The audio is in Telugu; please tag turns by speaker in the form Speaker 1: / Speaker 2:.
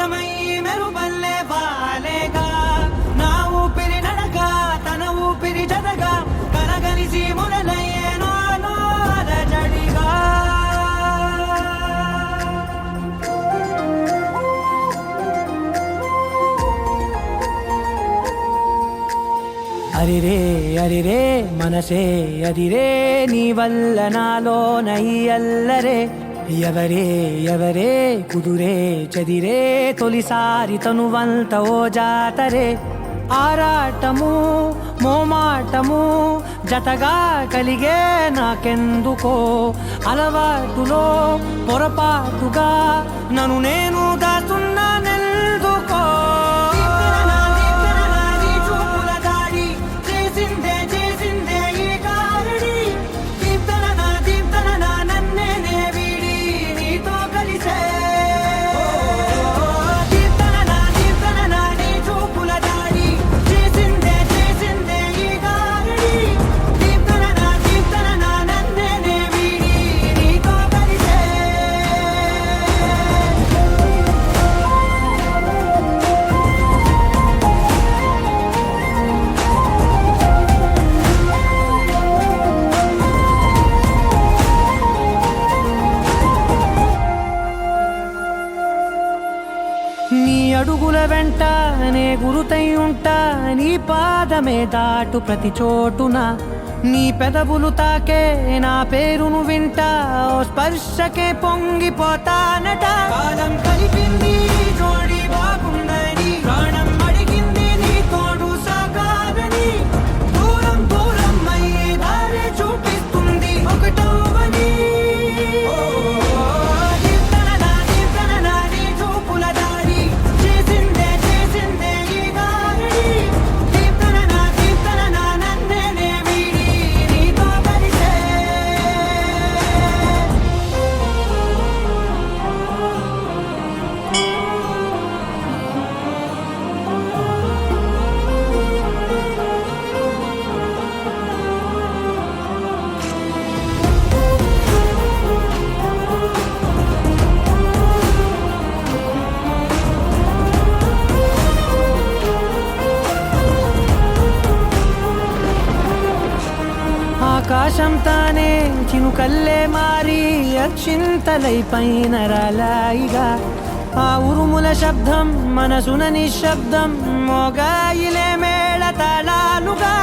Speaker 1: వర్షమయ్యి మెరుపల్లే వాలేగా నా ఊపిరి నడక తన ఊపిరి జతగా కలగలిసి మొదలయ్యేనో అలజడిగా అరిరే అరిరే మనసే అరిరే నీ వల్ల నాలో నై అల్లరే ఎవరే ఎవరే కుదురే చదిరే తొలిసారి తనువంత ఓ జాతరే ఆరాటము మోమాటము జతగా కలిగే నాకెందుకో అలవాటులో పొరపాటుగా నన్ను నేను దాస్తున్నానెందుకో నీ అడుగుల వెంట నే గురుతై ఉంటా నీ పాదమే దాటు ప్రతి చోటున నీ పెదవులు తాకే నా పేరును వింటా ఓ స్పర్శకే పొంగిపోతానట కాలం కలిపింది జోడి బాగుందని ప్రాణం అడిగింది నీ తోడు సాగాలని దూరం దూరం అయ్యే దారి చూపిస్తుంది ఒకటవని ఆకాశం తానే చినుకల్లే మారి అక్షింతలై పైన రాలాయిగా ఆ ఉరుముల శబ్దం మనసున నిశ్శబ్దం మోగాయిలే మేళ తాళాలుగా